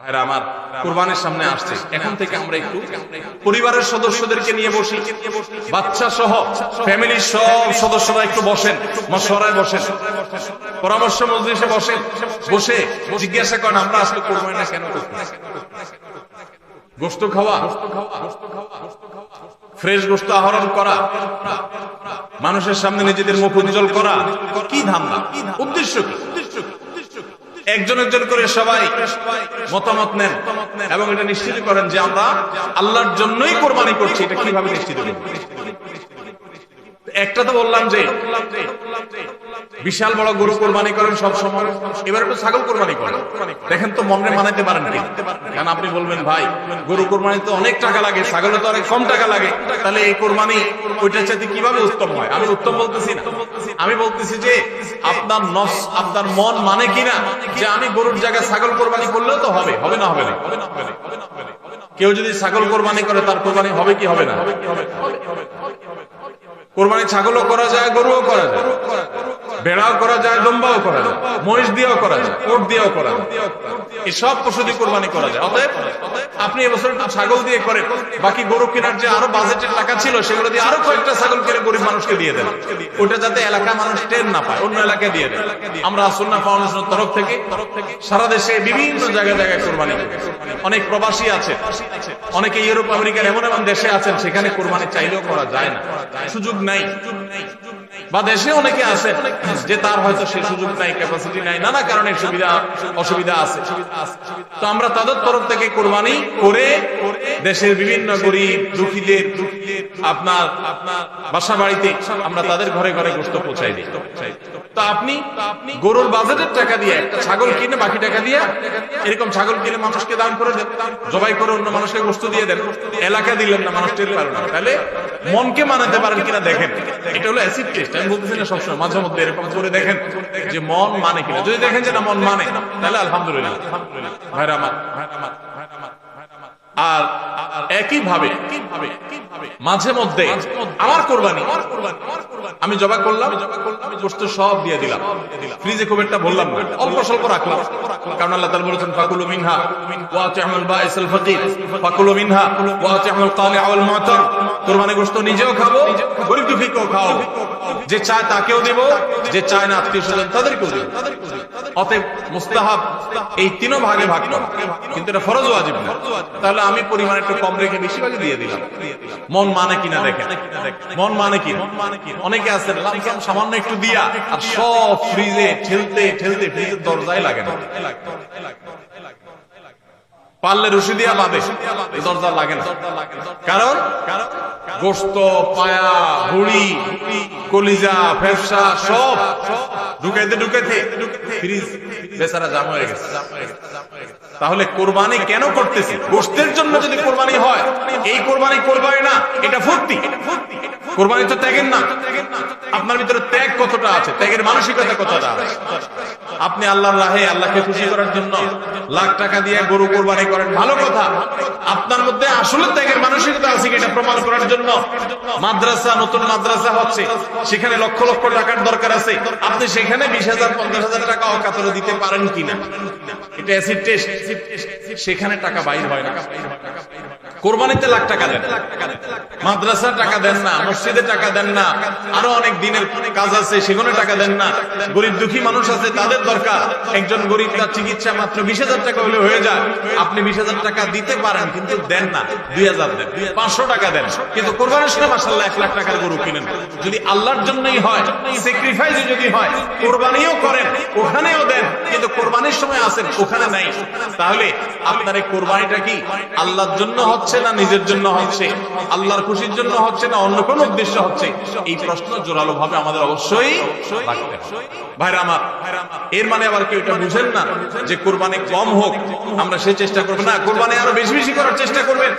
ভাইরা আমার, কুরবানির সামনে আসছে, এখন থেকে আমরা একটু পরিবারের সদস্যদেরকে নিয়ে বসি, বাচ্চা সহ ফ্যামিলির সব সদস্যরা একটু বসেন, মশওয়ারায় বসেন, পরামর্শ মজলিসে বসে জিজ্ঞাসা করেন আমরা আসলে কুরবানিটা কেন করতেছি। গোশত খাওয়া, ফ্রেশ গোশত আহরণ করা, মানুষের সামনে নিজেদের মুখ উজ্জ্বল করা, কি ধান্দা, উদ্দেশ্য কি? একজন একজন করে সবাই মতামত নেন এবং এটা নিশ্চিত করেন যে আমরা আল্লাহর জন্যই কোরবানি করছি। এটা কিভাবে নিশ্চিত করব? একটা তো বললাম যে বিশাল বড় গরু কোরবানি করেন সব সময়, এবার একটু ছাগল কোরবানি করেন, দেখেন তো মনে মানাইতে পারেন কি? কারণ আপনি বলবেন ভাই গরু কোরবানি তো অনেক টাকা লাগে, ছাগলে তো অনেক কম টাকা লাগে, তাহলে এই কোরবানি ওইটার চাইতে কিভাবে উত্তম হয়? আমি উত্তম বলতেছি না, আমি বলতেছি যে আপনার নফস, আপনার মন মানে কিনা যে আমি গরুর জায়গায় ছাগল কোরবানি করলেও তো হবে, হবে না হবে না? কেউ যদি ছাগল কোরবানি করে তার কোরবানি হবে কি হবে না? কোরবানি ছাগলও করা যায়, গরুও করা যায়, ভেড়াও করা যায়, দম্বাও করা যায়, মহিষ দিয়েও করা যায়, ওট দিয়েও করা যায়, এই সব পশু দিয়ে কোরবানি করা যায়। অতএব আপনি এবছর একটু ছাগল দিয়ে করেন, বাকি গরু কেনার যে আরো বাজেটের টাকা ছিল সেগুলো দিয়ে আরো কয়েকটা ছাগল কিনে গরিব মানুষকে দিয়ে দেন, ওটা যাতে এলাকা মানুষ টের না পায়, অন্য এলাকায় দিয়ে দেন। আমরা সুন্নাহ ফাউন্ডেশনের তরফ থেকে সারা দেশে বিভিন্ন জায়গায় জায়গায় কোরবানি করি। অনেক প্রবাসী আছে, অনেকে ইউরোপ আমেরিকার এমন এমন দেশে আছেন সেখানে কোরবানি চাইলেও করা যায় না, সুযোগ নাই, বা দেশে অনেকে আছেন যে তার হয়তো সে সুযোগ নাই, ক্যাপাসিটি নাই, নানা কারণে সুবিধা অসুবিধা আছে। তো আমরা তাদের তরফ থেকে কোরবানি করে দেশের বিভিন্ন গরিব দুঃখীদের আপনার বাসা বাড়িতে আমরা তাদের ঘরে ঘরে গোশত পৌঁছাই দিই। তো আপনি গরুর বাজেটের টাকা দিয়ে একটা ছাগল কিনে বাকি টাকা দিয়ে এরকম ছাগল কিনে মানুষকে দান করে দেন, জবাই করে অন্য মানুষকে গোশত দিয়ে দেন, এলাকা দিলেন না, মানুষ টের পারবে না। তাহলে মনকে মানাতে পারেন কিনা দেখেন, এটা হলো অ্যাসিড টেস্ট। আমি বলতেছি না সবসময়, মাঝে মধ্যে এরকম করে দেখেন যে মন মানে কিনা। যদি দেখেন যে না মন মানে, তাহলে আলহামদুলিল্লাহ। ভাইরা আমার, আর একই ভাবে মাঝে মধ্যে আমার কোরবানি আমি জবা করলাম, গোশত সব দিয়ে দিলাম, ফ্রিজে খুব একটা বললাম না, অল্প স্বল্প রাখলাম, কারণ আল্লাহ তাআলা বলেছেন ফাকুলু মিনহা ওয়া আতিমুল বাঈসাল ফাকির ফাকুলু মিনহা ওয়া আতিমুল কানিআ ওয়াল মু'তার। কোরবানি গোশত নিজেও খাবো, গরিব দুঃখীকেও খাওয়াবো, যে চায় তাকেও দেব, যে চায় না আত্মীয়স্বজন তাদেরকেও দেব। অতএব মুস্তাহাব এই তিনও ভাগে ভাগ করা, কিন্তু এটা ফরজ ওয়াজিব না। তাহলে আমি পরিমাণ একটু কম রেখে বেশিরভাগই দিয়ে দিলাম। মন মানে কিনা দেখেন, মন মানে কি? অনেকে আছে সামান্য একটু দিয়া আর সব ফ্রিজে ঠেলতে ঠেলতে ফ্রিজের দরজায় লাগে না, পারলে রশি দিয়া বাঁধে, দরজা লাগে না। কারণ গোশত, পায়া, হুড়ি, কলিজা, ফেফসা সব ঢুকাইতে ঢুকাইতে ফ্রিজ বেচারা জাম হয়ে গেছে। তাহলে কোরবানি কেন করতেছি? গোশতের জন্য যদি কোরবানি হয়, এই কোরবানি কোরবানি না, এটা ফুর্তি। কোরবানি তো ত্যাগের না। আপনার ভিতরে ত্যাগ কতটা আছে, ত্যাগের মানসিকতা কতটা আছে? আপনি আল্লাহর রাহে, আল্লাহকে খুশি করার জন্য লাখ টাকা দিয়ে গরু কোরবানি করেন, ভালো কথা। আপনার মধ্যে আসলে ত্যাগের মানসিকতা আছে কিনা প্রমাণ করার জন্য মাদ্রাসা, নতুন মাদ্রাসা হচ্ছে, সেখানে লক্ষ লক্ষ টাকার দরকার আছে, আপনি সেখানে 20,000 50,000 টাকা অকাতরে দিতে পারেন কিনা, এটা অ্যাসিড টেস্ট। সেখানে টাকা বাইর হয় না। কোরবানিতে লাখ টাকা দেন, মাদ্রাসা টাকা দেন না, মসজিদে টাকা দেন না, আরো অনেক দিনের কাজ আছে সেখানে টাকা দেন না। গরিব দুঃখী মানুষ আছে, তাদের দরকার। একজন গরিব তার চিকিৎসা মাত্র 20,000 টাকা হলে হয়ে যায়, আপনি 20,000 টাকা দিতে পারেন কিন্তু দেন না, 2,000 দেন, 500 টাকা দেন, কিন্তু কোরবানির সময় মাশাআল্লাহ 1 লাখ টাকার গরু কিনেন। যদি আল্লাহর জন্যই হয়, স্যাক্রিফাইস যদি হয়, কোরবানিও করেন, ওখানেও দেন, কিন্তু কোরবানির সময় আছেন ওখানে নাই। তাহলে আপনার এই কোরবানিটা কি আল্লাহর জন্য হচ্ছে না নিজের জন্য হচ্ছে, আল্লাহর খুশির জন্য হচ্ছে না অন্য কোন উদ্দেশ্য হচ্ছে? এই প্রশ্ন জোরালো ভাবে আমাদের অবশ্যই রাখতে হবে। ভাইরা আমার, এর মানে আবার কেউ এটা বুঝেন না যে কোরবানি কম হোক আমরা সে চেষ্টা করবো না, কোরবানি আরো বেশি বেশি করার চেষ্টা করবেন।